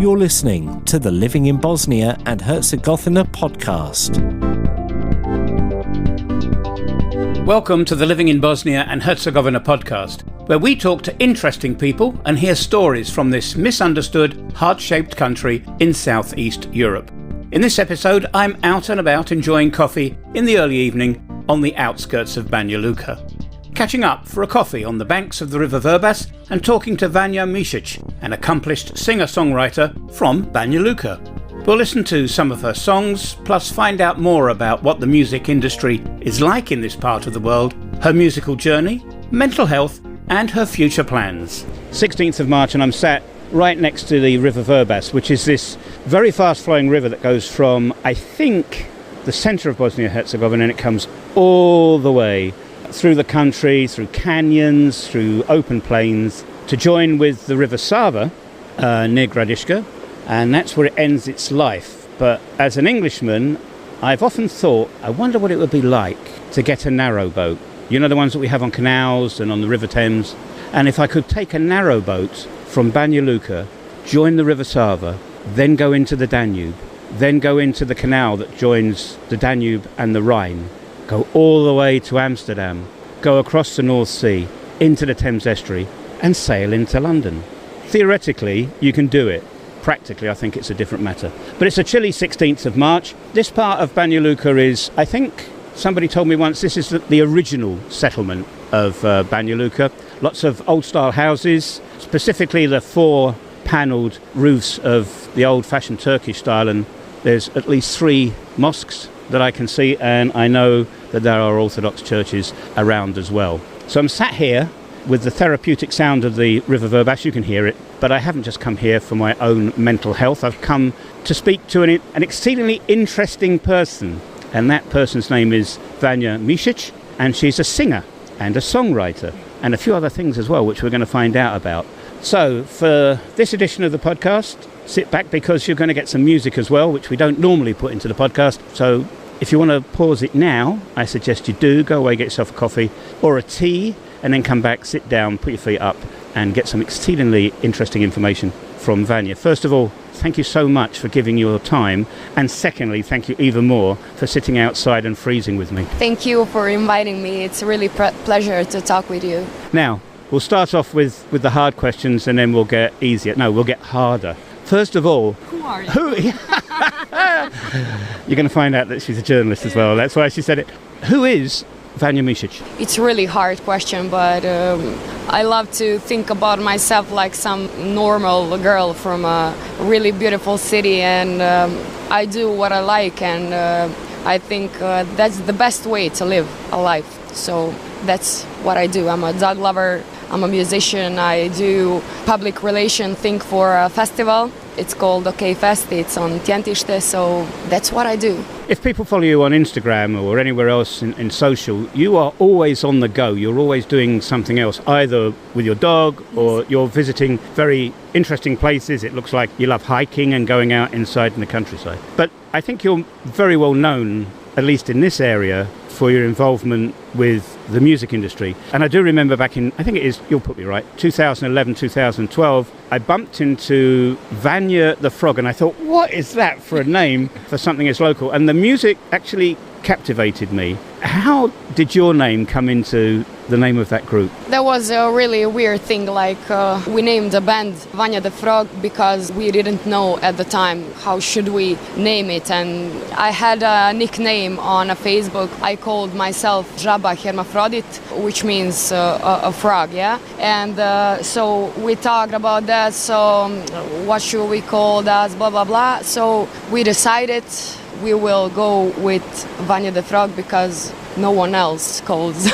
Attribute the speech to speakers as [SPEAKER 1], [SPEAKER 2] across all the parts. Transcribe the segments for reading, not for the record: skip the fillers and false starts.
[SPEAKER 1] You're listening to the Living in Bosnia and Herzegovina podcast.
[SPEAKER 2] Welcome to the Living in Bosnia and Herzegovina podcast, where we talk to interesting people and hear stories from this misunderstood, heart-shaped country in southeast Europe. In this episode, I'm out and about enjoying coffee in the early evening on the outskirts of Banja Luka. Catching up for a coffee on the banks of the River Vrbas and talking to Vanja Mišić, an accomplished singer-songwriter from Banja Luka. We'll listen to some of her songs, plus find out more about what the music industry is like in this part of the world, her musical journey, mental health, and her future plans. 16th of March, and I'm sat right next to the River Vrbas, which is this very fast-flowing river that goes from, I think, the centre of Bosnia and Herzegovina, and it comes all the way through the country, through canyons, through open plains, to join with the River Sava near Gradiška, and that's where it ends its life. But as an Englishman, I've often thought, I wonder what it would be like to get a narrowboat. You know, the ones that we have on canals and on the River Thames. And if I could take a narrowboat from Banja Luka, join the River Sava, then go into the Danube, then go into the canal that joins the Danube and the Rhine, go all the way to Amsterdam, go across the North Sea, into the Thames estuary, and sail into London. Theoretically, you can do it. Practically, I think it's a different matter. But it's a chilly 16th of March. This part of Banja Luka is, I think, somebody told me once, this is the original settlement of Banja Luka. Lots of old-style houses, specifically the four panelled roofs of the old-fashioned Turkish style, and there's at least 3 mosques that I can see, and I know that there are Orthodox churches around as well. So I'm sat here with the therapeutic sound of the River Vrbas. You can hear it, but I haven't just come here for my own mental health. I've come to speak to an exceedingly interesting person, and that person's name is Vanja Mišić, and she's a singer and a songwriter and a few other things as well, which we're going to find out about. So for this edition of the podcast, sit back because you're going to get some music as well, which we don't normally put into the podcast. So if you want to pause it now, I suggest you do. Go away, get yourself a coffee or a tea, and then come back, sit down, put your feet up, and get some exceedingly interesting information from Vanja. First of all, thank you so much for giving your time. And secondly, thank you even more for sitting outside and freezing with me.
[SPEAKER 3] Thank you for inviting me. It's a really pleasure to talk with you.
[SPEAKER 2] Now, we'll start off with the hard questions, and then we'll get easier. No, we'll get harder. First of all,
[SPEAKER 3] who are you?
[SPEAKER 2] You're going to find out that she's a journalist as well. That's why she said it. Who is Vanja Mišić?
[SPEAKER 3] It's a really hard question, but I love to think about myself like some normal girl from a really beautiful city, and I do what I like, and I think that's the best way to live a life. So that's what I do. I'm a dog lover. I'm a musician. I do public relation thing for a festival. It's called OK Fest. It's on Tjentište, so that's what I do.
[SPEAKER 2] If people follow you on Instagram or anywhere else in social, you are always on the go. You're always doing something else, either with your dog or you're visiting very interesting places. It looks like you love hiking and going out inside in the countryside. But I think you're very well known, at least in this area, for your involvement with the music industry. And I do remember back in, I think it is, you'll put me right, 2011, 2012, I bumped into Vanja the Frog, and I thought, what is that for a name for something as local? And the music actually captivated me. How did your name come into the name of that group?
[SPEAKER 3] That was a really weird thing. We named the band Vanja the Frog because we didn't know at the time how should we name it, and I had a nickname on a Facebook. I called myself Žaba Hermafrodit, which means a frog, yeah? And so we talked about that, so what should we call that, blah blah blah. So we decided we will go with Vanja the Frog because no one else calls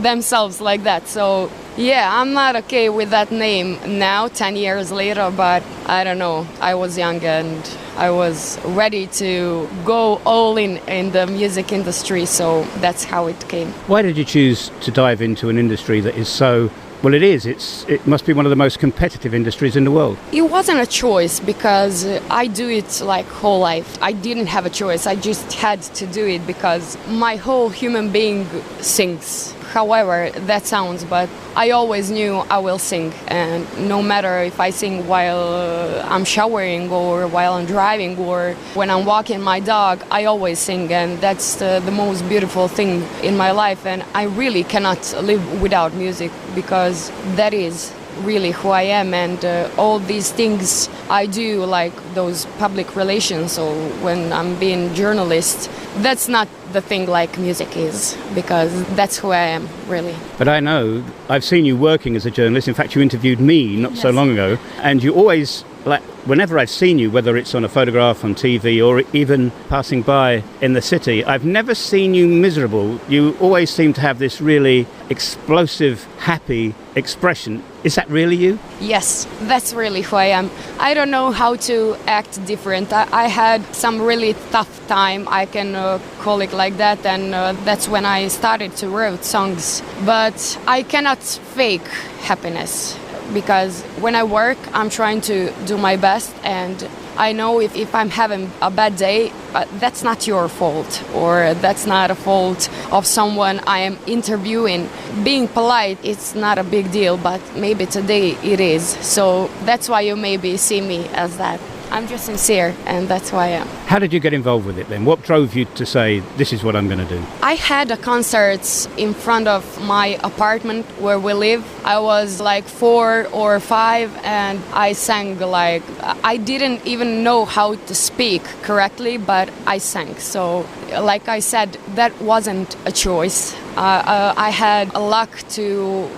[SPEAKER 3] themselves like that. So yeah, I'm not okay with that name now, 10 years later, but I don't know. I was young and I was ready to go all in the music industry, so that's how it came.
[SPEAKER 2] Why did you choose to dive into an industry that is so... Well, it must be one of the most competitive industries in the world.
[SPEAKER 3] It wasn't a choice because I do it like whole life. I didn't have a choice. I just had to do it because my whole human being sings. however that sounds, but I always knew I will sing. And no matter if I sing while I'm showering or while I'm driving or when I'm walking my dog, I always sing. And that's the most beautiful thing in my life. And I really cannot live without music, because that is really who I am. And all these things I do, like those public relations or when I'm being journalist, that's not the thing like music is, because that's who I am, really.
[SPEAKER 2] But I know, I've seen you working as a journalist. In fact, you interviewed me not so long ago, and you always, like, whenever I've seen you, whether it's on a photograph on TV or even passing by in the city, I've never seen you miserable. You always seem to have this really explosive, happy expression. Is that really you?
[SPEAKER 3] Yes, that's really who I am. I don't know how to act different. I had some really tough time, I can call it like that, and that's when I started to write songs. But I cannot fake happiness, because when I work, I'm trying to do my best, and I know if I'm having a bad day, that's not your fault, or that's not a fault of someone I am interviewing. Being polite, it's not a big deal, but maybe today it is. So that's why you maybe see me as that. I'm just sincere, and that's who I am.
[SPEAKER 2] How did you get involved with it then? What drove you to say, this is what I'm going to do?
[SPEAKER 3] I had a concerts in front of my apartment where we live. I was like 4 or 5, and I sang like, I didn't even know how to speak correctly, but I sang. So like I said, that wasn't a choice. I had a luck to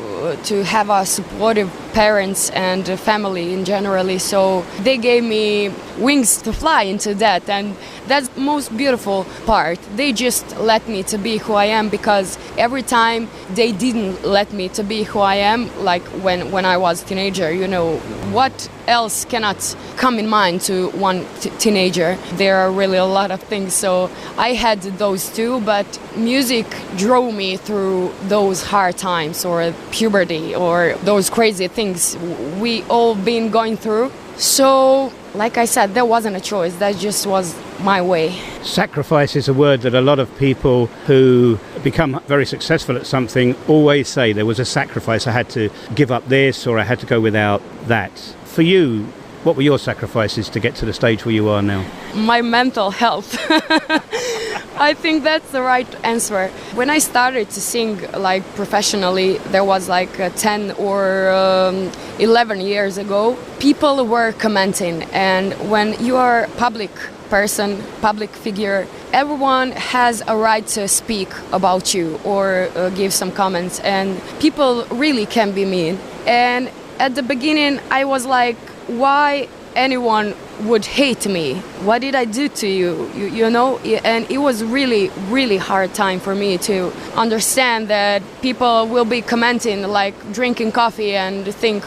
[SPEAKER 3] have a supportive parents and family in generally, so they gave me wings to fly into that, and that's the most beautiful part. They just let me to be who I am, because every time they didn't let me to be who I am, like when I was a teenager, you know, what else cannot come in mind to one teenager? There are really a lot of things, so I had those too, but music drove me through those hard times, or puberty, or those crazy things we all been going through. So, like I said, there wasn't a choice. That just was my way.
[SPEAKER 2] Sacrifice is a word that a lot of people who become very successful at something always say. There was a sacrifice. I had to give up this, or I had to go without that. For you, what were your sacrifices to get to the stage where you are now?
[SPEAKER 3] My mental health. I think that's the right answer. When I started to sing like professionally, there was like 10 or 11 years ago, people were commenting, and when you are a public person, public figure, everyone has a right to speak about you or give some comments, and people really can be mean. And at the beginning I was like, why anyone would hate me? What did I do to you? You know? And it was really, really hard time for me to understand that people will be commenting, like drinking coffee, and think,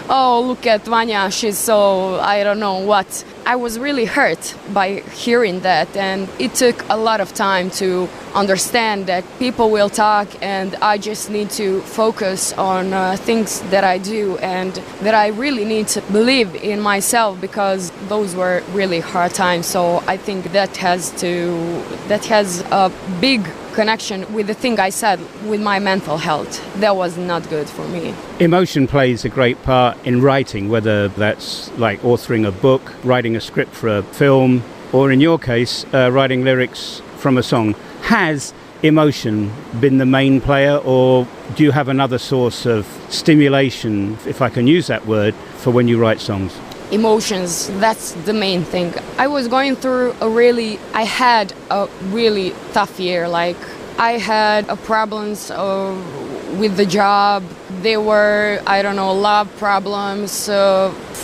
[SPEAKER 3] oh, look at Vanja, she's so, I don't know what. I was really hurt by hearing that, and it took a lot of time to understand that people will talk, and I just need to focus on things that I do, and that I really need to believe in myself, because those were really hard times. So I think that has a big connection with the thing I said with my mental health. That was not good for me.
[SPEAKER 2] Emotion plays a great part in writing, whether that's like authoring a book, writing a script for a film, or in your case, writing lyrics from a song. Has emotion been the main player, or do you have another source of stimulation, if I can use that word, for when you write songs?
[SPEAKER 3] Emotions, that's the main thing. I was going through I had a really tough year. Like, I had problems with the job. There were, I don't know, love problems,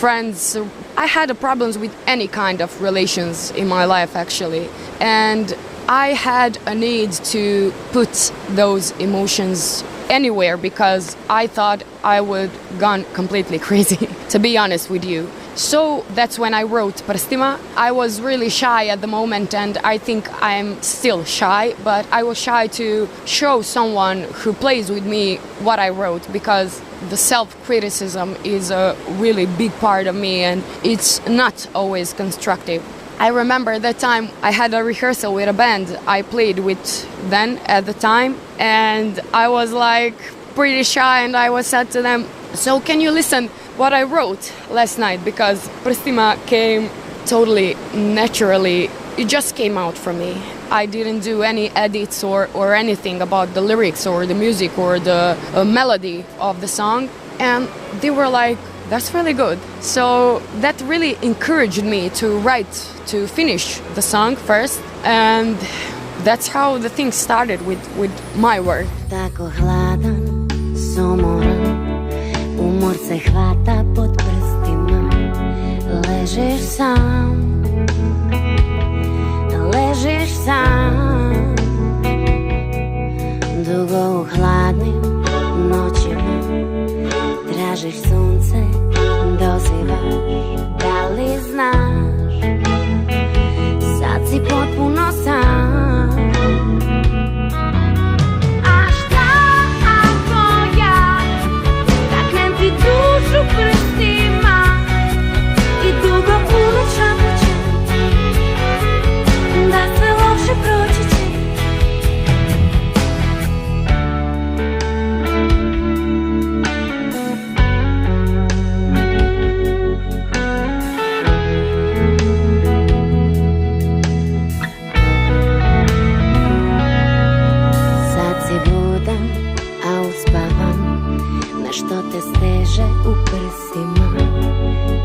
[SPEAKER 3] friends. I had problems with any kind of relations in my life, actually. And I had a need to put those emotions anywhere, because I thought I would gone completely crazy, to be honest with you. So that's when I wrote Prstima. I was really shy at the moment, and I think I'm still shy, but I was shy to show someone who plays with me what I wrote, because the self-criticism is a really big part of me, and it's not always constructive. I remember that time I had a rehearsal with a band I played with then at the time, and I was like pretty shy, and I was said to them, so can you listen what I wrote last night, because Prstima came totally naturally. It just came out from me. I didn't do any edits or anything about the lyrics or the music or the melody of the song, and they were like, that's really good. So that really encouraged me to write, to finish the song first, and that's how the thing started with my work.
[SPEAKER 4] Tako hladan, sumoran, umor se hvata pod prstima. Ležiš sam, dugo u hladnim noćima. Tražiš sunce, dozivaš, da li znaš, sad si potpuno sam. A šta ako ja taknem ti dušu prstima i dugo u noć šapućem, da sve loše proći će. Što te steže u prsima,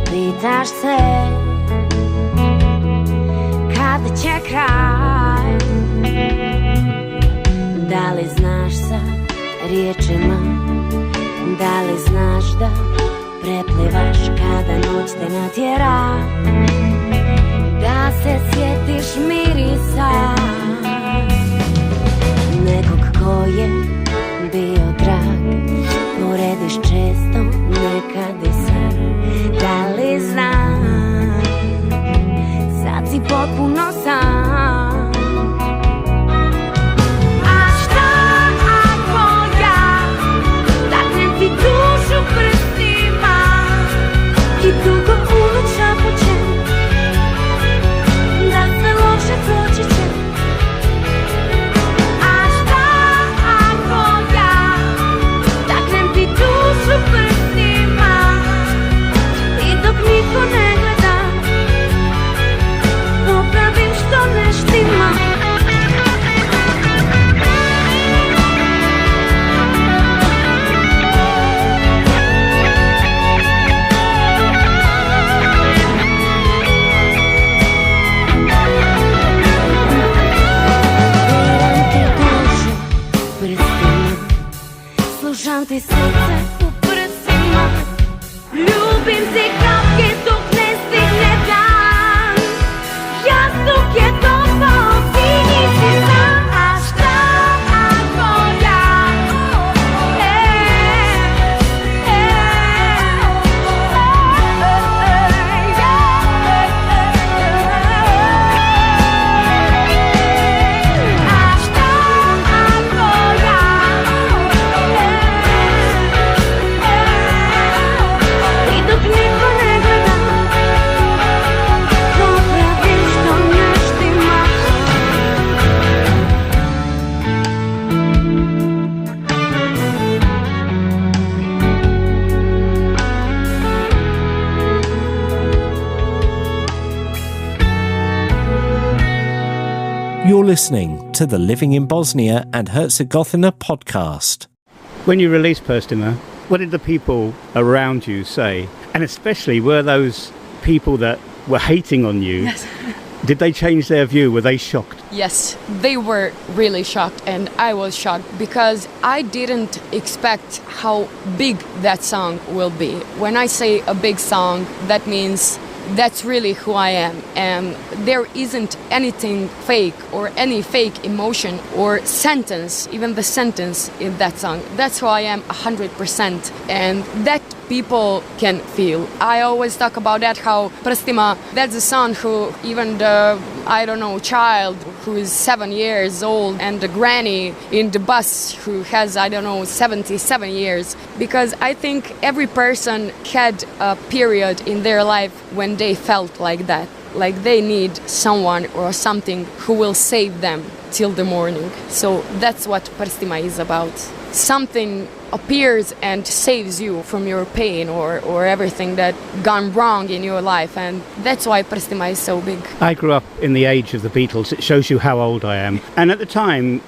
[SPEAKER 4] pitaš se kada će kraj. Da li znaš sa riječima, da li znaš da preplivaš kada noć te natjera, da se sjetiš mirisa nekog ko je bio drag. Porediš često, nekad i sad. Da li znaš, sad si potpuno sam. A šta ako ja taknem ti dušu prstima i dugo u noć šapućem, da sve loše proći će. Prstima i dok niko ne gleda, popravim što ne štima. Biram ti dušu prstima, slušam ti srce. Ljubim ti kapke dok ne stigne dan. Jastuk je topao, ti nisi sam. A šta ako ja A šta ako ja dok niko ne gleda, popravim što ne štima.
[SPEAKER 1] You're listening to the Living in Bosnia and Herzegovina podcast.
[SPEAKER 2] When you released Prstima, what did the people around you say? And especially, were those people that were hating on you,
[SPEAKER 3] Yes.
[SPEAKER 2] did they change their view? Were they shocked?
[SPEAKER 3] Yes, they were really shocked, and I was shocked because I didn't expect how big that song will be. When I say a big song, that means that's really who I am, and there isn't anything fake or any fake emotion or sentence, even the sentence in that song. That's who I am 100%, and that people can feel. I always talk about that, how Prstima, that's a song who even the, I don't know, child who is 7 years old and the granny in the bus who has, I don't know, 77 years. Because I think every person had a period in their life when they felt like that. like they need someone or something who will save them till the morning. So that's what Prstima is about. Something appears and saves you from your pain or everything that gone wrong in your life, and that's why Prstima is so big.
[SPEAKER 2] I grew up in the age of the Beatles. It shows you how old I am. And at the time,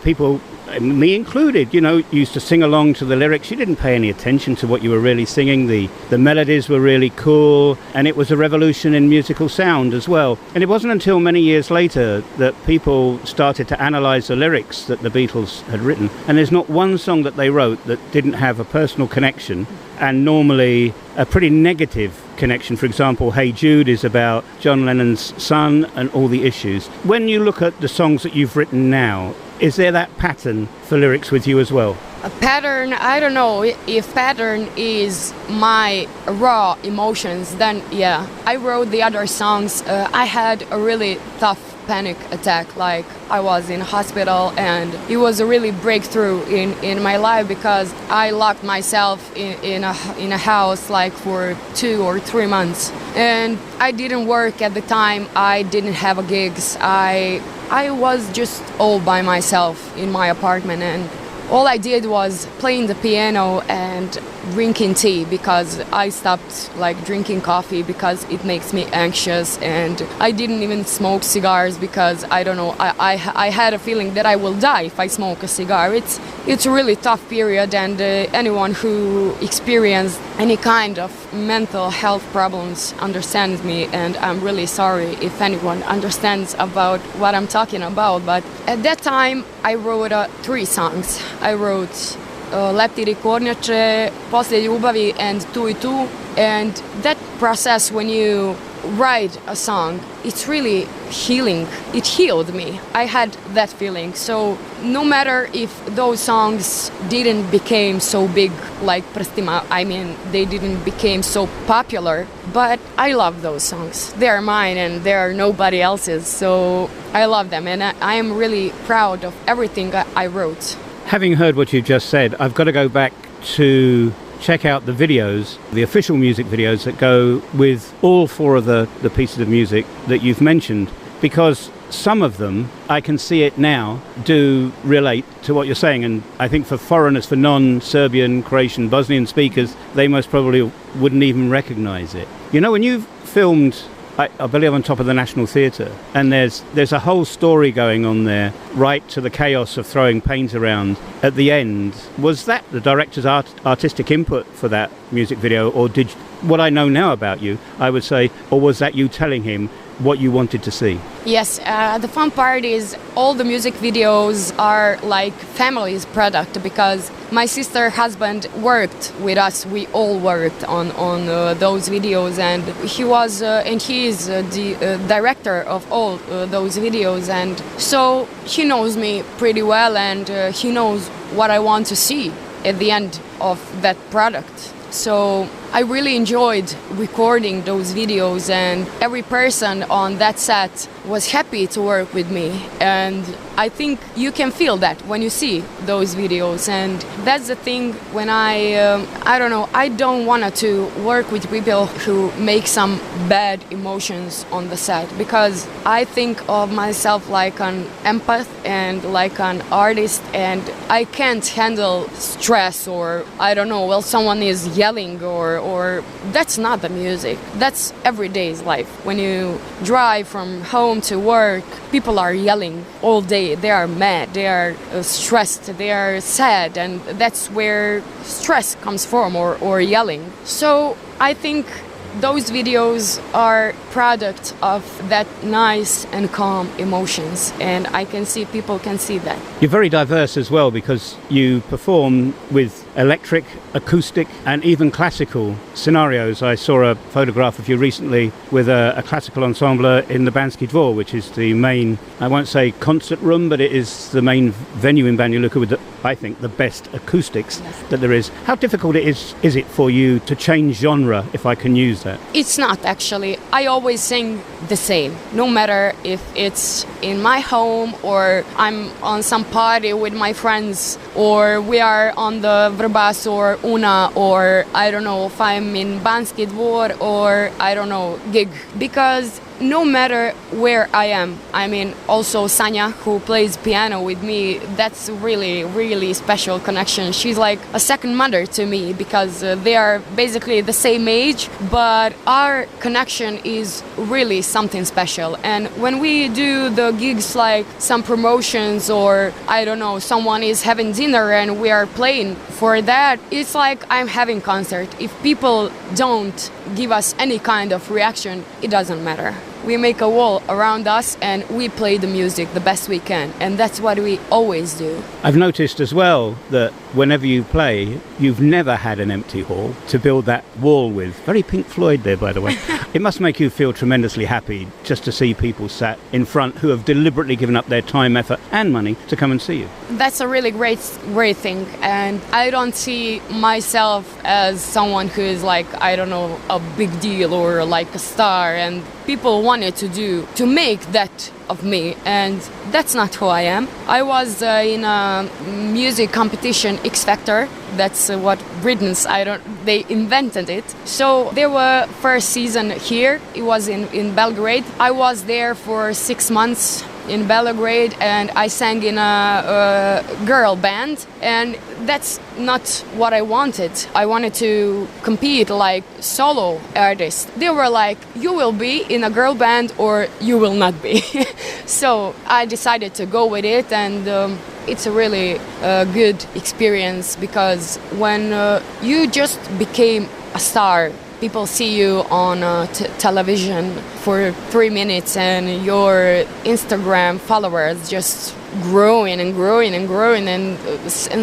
[SPEAKER 2] people, me included, used to sing along to the lyrics. You didn't pay any attention to what you were really singing. The melodies were really cool, and it was a revolution in musical sound as well. And it wasn't until many years later that people started to analyse the lyrics that the Beatles had written. And there's not one song that they wrote that didn't have a personal connection, and normally a pretty negative connection. For example, Hey Jude is about John Lennon's son and all the issues. When you look at the songs that you've written now, is there that pattern for lyrics with you as well?
[SPEAKER 3] A pattern, I don't know. If pattern is my raw emotions, then yeah. I wrote the other songs. I had a really tough panic attack, like I was in hospital, and it was a really breakthrough in my life because I locked myself in a house like for 2 or 3 months, and I didn't work at the time. I didn't have gigs. I was just all by myself in my apartment, and all I did was playing the piano and drinking tea, because I stopped drinking coffee because it makes me anxious, and I didn't even smoke cigars because I don't know, I had a feeling that I will die if I smoke a cigar. It's a really tough period, and anyone who experienced any kind of mental health problems understands me, and I'm really sorry if anyone understands about what I'm talking about. But at that time I wrote 3 songs. I wrote Leptiri Kornjače, Poslije ljubavi, and Tu I Tu. And that process, when you write a song, it's really healing. It healed me. I had that feeling. So no matter if those songs didn't become so big like Prstima, I mean, they didn't become so popular, but I love those songs. They are mine and they are nobody else's. So I love them, and I am really proud of everything I wrote.
[SPEAKER 2] Having heard what you've just said, I've got to go back to check out the videos, the official music videos that go with all 4 of the pieces of music that you've mentioned, because some of them, I can see it now, do relate to what you're saying. And I think for foreigners, for non-Serbian, Croatian, Bosnian speakers, they most probably wouldn't even recognise it. When you've filmed, I believe, on top of the National Theatre, and there's a whole story going on there, right to the chaos of throwing paint around at the end. Was that the director's artistic input for that music video, or did what I know now about you, I would say, or was that you telling him what you wanted to see?
[SPEAKER 3] Yes, the fun part is all the music videos are like family's product, because my sister husband worked with us. We all worked on those videos, and he is the director of all those videos, and so he knows me pretty well, and he knows what I want to see at the end of that product. So I really enjoyed recording those videos, and every person on that set was happy to work with me, and I think you can feel that when you see those videos. And that's the thing, when I don't know, I don't want to work with people who make some bad emotions on the set, because I think of myself like an empath and like an artist, and I can't handle stress, or I don't know, well, someone is yelling, or that's not the music. That's everyday's life. When you drive from home to work, people are yelling all day. They are mad, they are stressed, they are sad, and that's where stress comes from, or yelling. So I think those videos are product of that nice and calm emotions, and I can see people can see that.
[SPEAKER 2] You're very diverse as well, because you perform with electric, acoustic, and even classical scenarios. I saw a photograph of you recently with a classical ensemble in the Banski Dvor, which is the main, I won't say concert room, but it is the main venue in Banja Luka with, I think, the best acoustics that there is. How difficult is it for you to change genre, if I can use that?
[SPEAKER 3] It's not, actually. I always sing the same, no matter if it's in my home, or I'm on some party with my friends, or we are on the Vrbas or Una, or I don't know, if I'm in Banski Dvor, or I don't know, gig. Because no matter where I am, I mean, also Sanja, who plays piano with me, that's really, really special connection. She's like a second mother to me because they are basically the same age, but our connection is really something special. And when we do the gigs, like some promotions or I don't know, someone is having dinner and we are playing for that, it's like I'm having concert. If people don't give us any kind of reaction, it doesn't matter. We make a wall around us and we play the music the best we can, and that's what we always do.
[SPEAKER 2] I've noticed as well that whenever you play, you've never had an empty hall to build that wall with. Very Pink Floyd there, by the way. It must make you feel tremendously happy just to see people sat in front who have deliberately given up their time, effort and money to come and see you.
[SPEAKER 3] That's a really great thing, and I don't see myself as someone who is like, I don't know, a big deal or like a star, and people wanted to make that of me, and that's not who I am. I was in a music competition, X Factor. That's what Britons, they invented it. So there were first season here. It was in Belgrade. I was there for 6 months in Belgrade, and I sang in a girl band, and that's not what I wanted. I wanted to compete like solo artist. They were like, you will be in a girl band or you will not be. So I decided to go with it, and it's a really good experience, because when you just became a star, people see you on television for 3 minutes and your Instagram followers just growing and growing and growing, and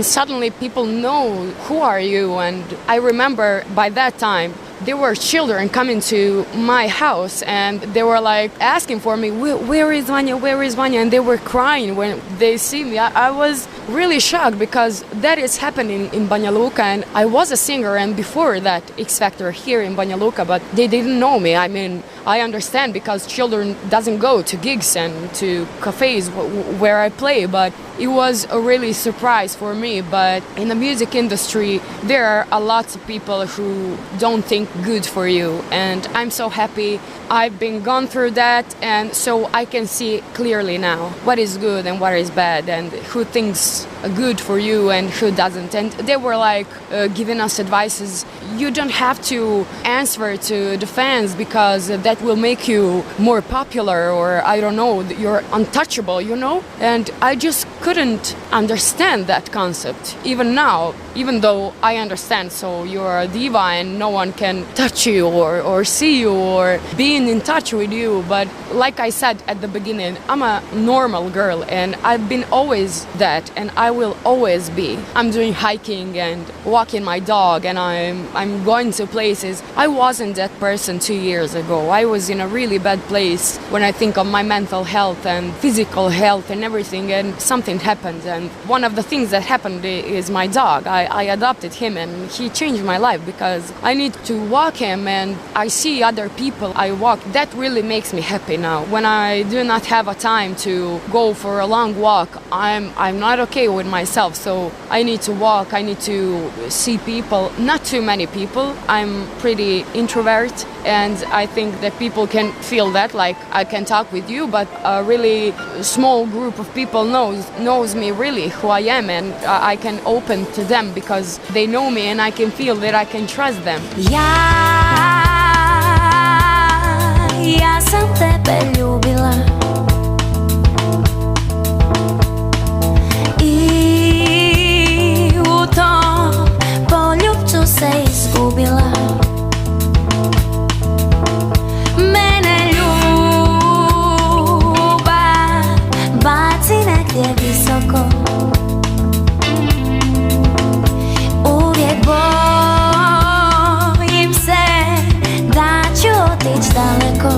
[SPEAKER 3] suddenly people know who are you. And I remember by that time there were children coming to my house and they were like asking for me, where is Vanja, where is Vanja? And they were crying when they see me. I was really shocked, because that is happening in Banja Luka, and I was a singer and before that X Factor here in Banja Luka, but they didn't know me. I mean, I understand because children doesn't go to gigs and to cafes where I play, but it was a really surprise for me. But in the music industry, there are a lot of people who don't think good for you, and I'm so happy I've been gone through that, and so I can see clearly now what is good and what is bad, and who thinks good for you and who doesn't. And they were like giving us advices. You don't have to answer to the fans because that will make you more popular, or I don't know, you're untouchable, you know? And I just couldn't understand that concept. Even now, even though I understand, so you're a diva and no one can touch you or see you or be in touch with you. But like I said at the beginning, I'm a normal girl and I've been always that, and I will always be. I'm doing hiking and walking my dog, and I'm going to places. I wasn't that person 2 years ago. I was in a really bad place when I think of my mental health and physical health and everything, and something happened. And one of the things that happened is my dog. I adopted him and he changed my life, because I need to walk him and I see other people I walk. That really makes me happy now. When I do not have a time to go for a long walk, I'm not okay with myself. So I need to walk, I need to see people, not too many people. I'm pretty introvert, and I think that people can feel that, like I can talk with you, but a really small group of people knows me really who I am, and I can open to them because they know me and I can feel that I can trust them.
[SPEAKER 4] Ja sam tebe ljubila i u tom poljubcu se izgubila. Mene ljubav baci negdje visoko, uvijek bojim se da ću otić daleko.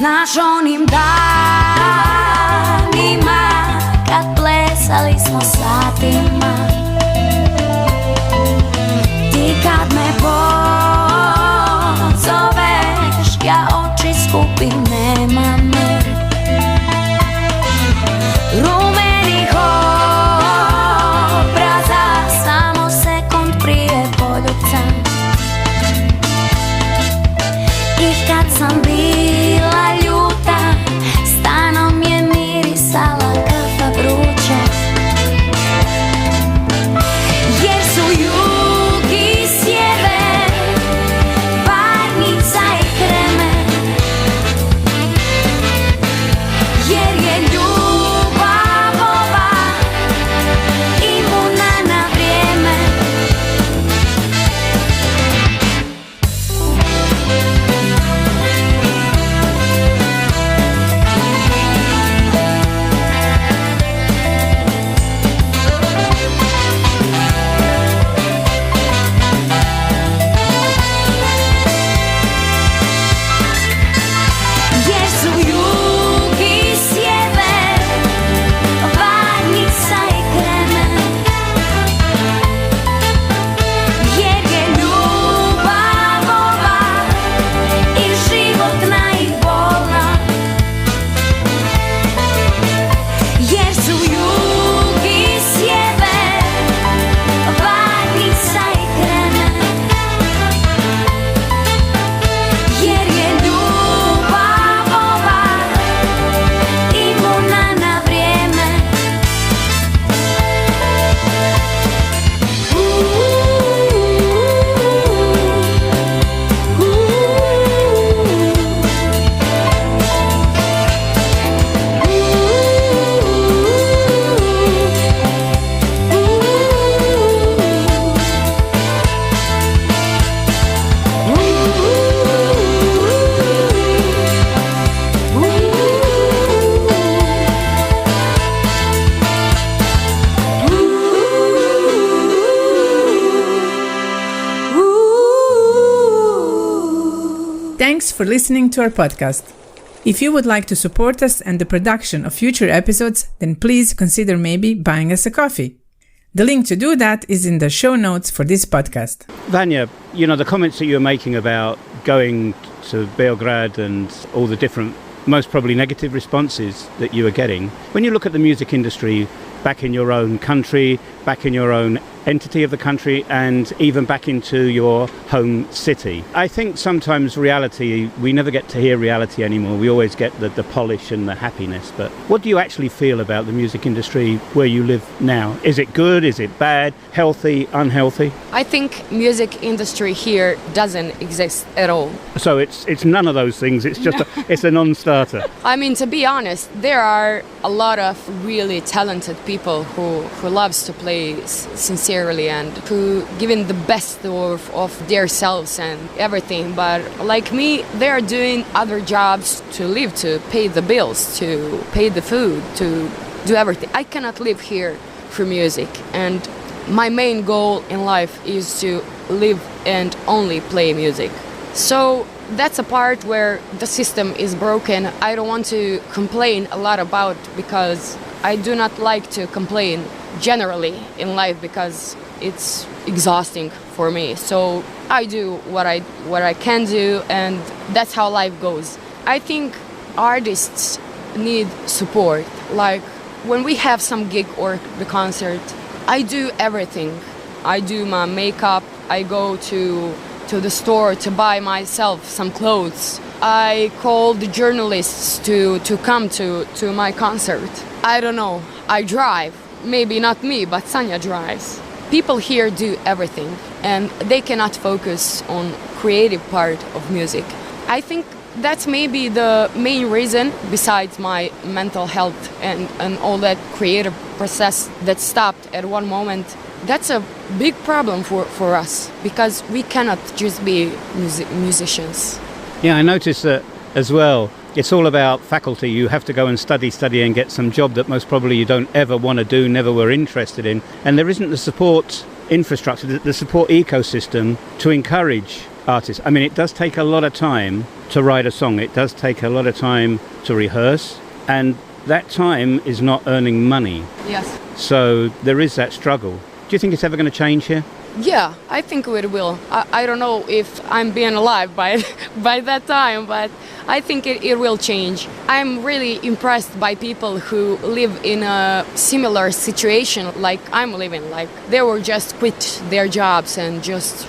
[SPEAKER 4] Znaš onim danima kad plesali smo satima, ti kad me pozoveš, ja oči skupim, nema me. Rumenih obraza, samo sekund prije poljubca. I kad sam bila ljuta, stanom je mirisala kafa vruća. Jer su jug i sjever, varnica i kremen. Jer je ljubav ova imuna na vrijeme. Jer su jug i sjever, varnica i kremen. Jer je ljubav ova i životna i bolna. Jer su jug i sjever, varnica i kremen. Jer je ljubav ova imuna na vrijeme.
[SPEAKER 5] Thanks for listening to our podcast. If you would like to support us and the production of future episodes, then please consider maybe buying us a coffee. The link to do that is in the show notes for this podcast.
[SPEAKER 2] Vanja, the comments that you were making about going to Belgrade and all the different, most probably negative responses that you were getting, when you look at the music industry back in your own country, back in your own entity of the country, and even back into your home city, I think sometimes reality, we never get to hear reality anymore. We always get the polish and the happiness. But what do you actually feel about the music industry where you live now? Is it good? Is it bad? Healthy? Unhealthy?
[SPEAKER 3] I think music industry here doesn't exist at all.
[SPEAKER 2] So it's none of those things. It's just it's a non-starter.
[SPEAKER 3] I mean, to be honest, there are a lot of really talented people who loves to play sincerely and who giving the best of their selves and everything. But like me, they are doing other jobs to live, to pay the bills, to pay the food, to do everything. I cannot live here for music, and my main goal in life is to live and only play music. So that's a part where the system is broken. I don't want to complain a lot about, because I do not like to complain generally in life because it's exhausting for me. So I do what I can do, and that's how life goes. I think artists need support. Like when we have some gig or the concert, I do everything. I do my makeup, I go to the store to buy myself some clothes. I call the journalists to come to my concert. I don't know, I drive. Maybe not me, but Sanja drives. People here do everything, and they cannot focus on creative part of music. I think that's maybe the main reason, besides my mental health and all that creative process that stopped at one moment. That's a big problem for us, because we cannot just be musicians.
[SPEAKER 2] Yeah, I noticed that as well. It's all about faculty. You have to go and study and get some job that most probably you don't ever want to do, never were interested in. And there isn't the support infrastructure, the support ecosystem to encourage artist. I mean, it does take a lot of time to write a song. It does take a lot of time to rehearse, and that time is not earning money.
[SPEAKER 3] Yes.
[SPEAKER 2] So there is that struggle. Do you think it's ever going to change here?
[SPEAKER 3] Yeah, I think it will. I don't know if I'm being alive by by that time, but I think it will change. I'm really impressed by people who live in a similar situation like I'm living. Like they will just quit their jobs and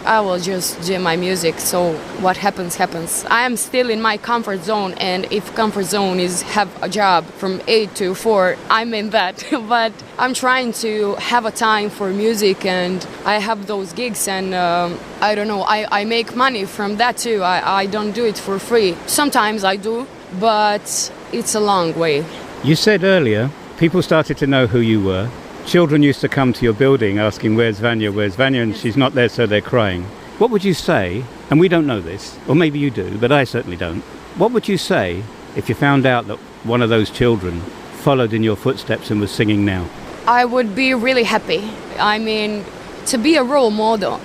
[SPEAKER 3] I will just do my music. So what happens, happens. I am still in my comfort zone, and if comfort zone is have a job from 8 to 4, I'm in that. But I'm trying to have a time for music, and I have those gigs, and I don't know, I make money from that too. I don't do it for free. Sometimes I do, but it's a long way.
[SPEAKER 2] You said earlier people started to know who you were. Children used to come to your building asking, where's Vanja, and she's not there, so they're crying. What would you say, and we don't know this, or maybe you do, but I certainly don't, what would you say if you found out that one of those children followed in your footsteps and was singing now?
[SPEAKER 3] I would be really happy. I mean, to be a role model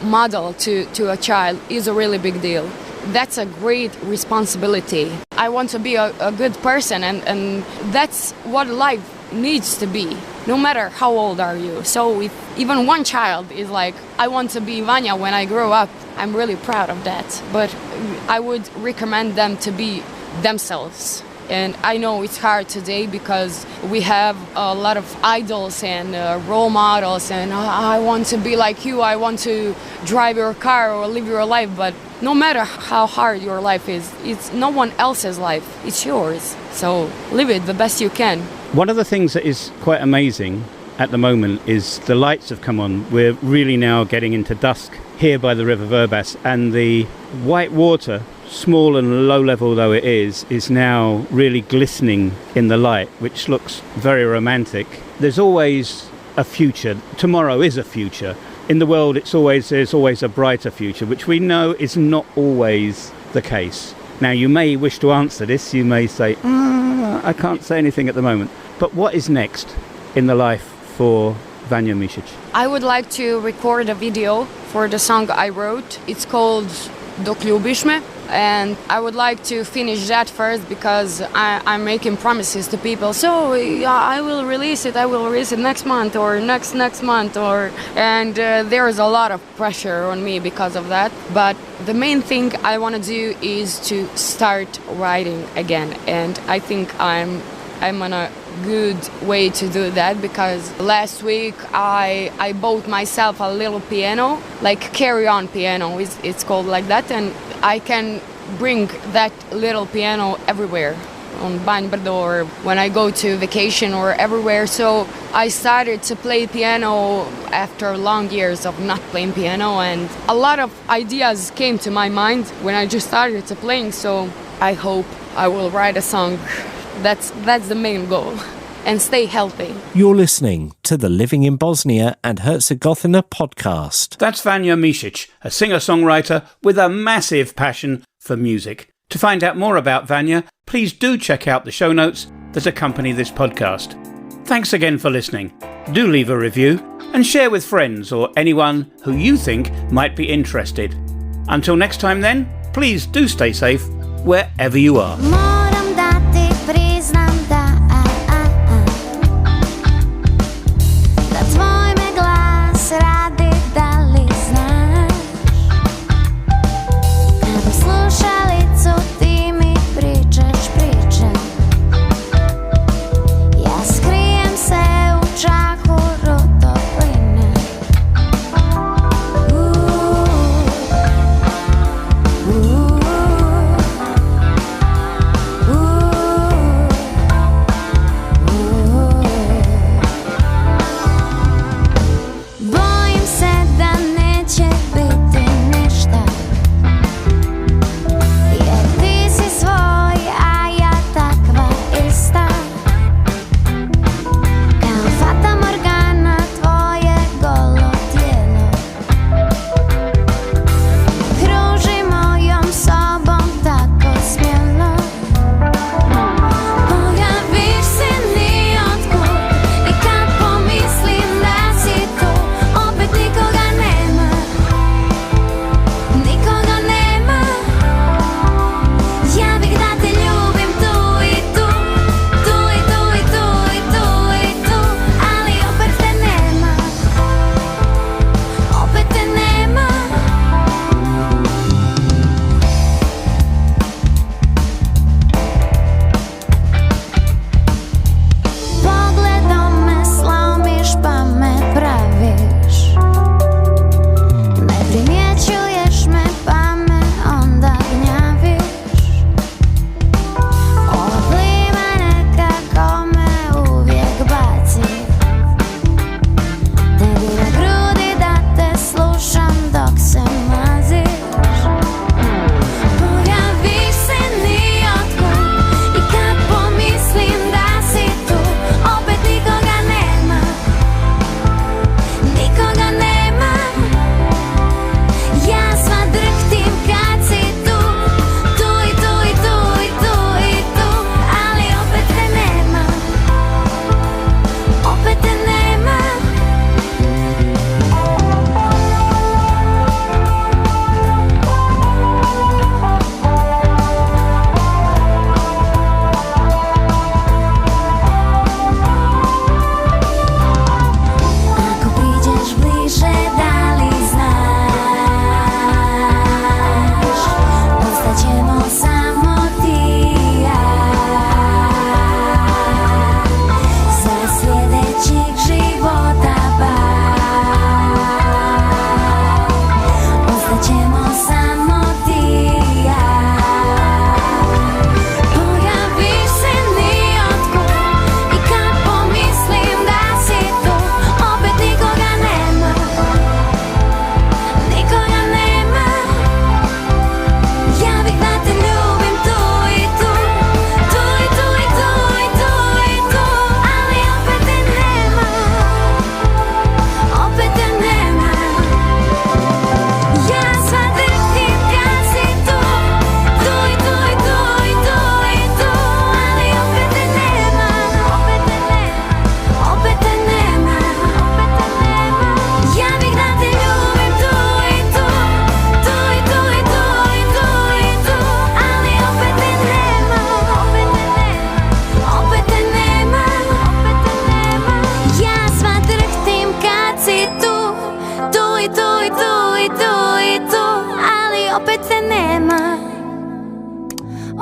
[SPEAKER 3] to a child is a really big deal. That's a great responsibility. I want to be a good person, and that's what life needs to be, no matter how old are you. So if even one child is like, I want to be Vanja when I grow up, I'm really proud of that. But I would recommend them to be themselves. And I know it's hard today because we have a lot of idols and role models, and I want to be like you, I want to drive your car or live your life. But no matter how hard your life is, it's no one else's life, it's yours. So live it the best you can.
[SPEAKER 2] One of the things that is quite amazing at the moment is the lights have come on. We're really now getting into dusk here by the River Vrbas, and the white water, small and low level though it is now really glistening in the light, which looks very romantic. There's always a future. Tomorrow is a future. In the world, there's always a brighter future, which we know is not always the case. Now, you may wish to answer this. You may say, I can't say anything at the moment. But what is next in the life for Vanja Mišić?
[SPEAKER 3] I would like to record a video for the song I wrote. It's called Dok ljubiš me, and I would like to finish that first because I'm making promises to people. So I will release it next month or next month, and there is a lot of pressure on me because of that. But the main thing I want to do is to start writing again, and I think I'm on a good way to do that because last week I bought myself a little piano, like carry-on piano, it's called like that, and I can bring that little piano everywhere, on Banja Luka or when I go to vacation or everywhere. So I started to play piano after long years of not playing piano, and a lot of ideas came to my mind when I just started to playing. So I hope I will write a song. That's the main goal. And stay healthy.
[SPEAKER 1] You're listening to the Living in Bosnia and Herzegovina podcast.
[SPEAKER 2] That's Vanja Mišić, a singer-songwriter with a massive passion for music. To find out more about Vanja, please do check out the show notes that accompany this podcast. Thanks again for listening. Do leave a review and share with friends or anyone who you think might be interested. Until next time then, please do stay safe wherever you are.
[SPEAKER 4] Moram da ti priznam da tvoj me glas radi, da li znaš? Kad u slušalicu ti mi pričaš priče, ja skrijem se u čahuru topline.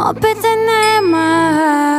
[SPEAKER 4] opet te nema.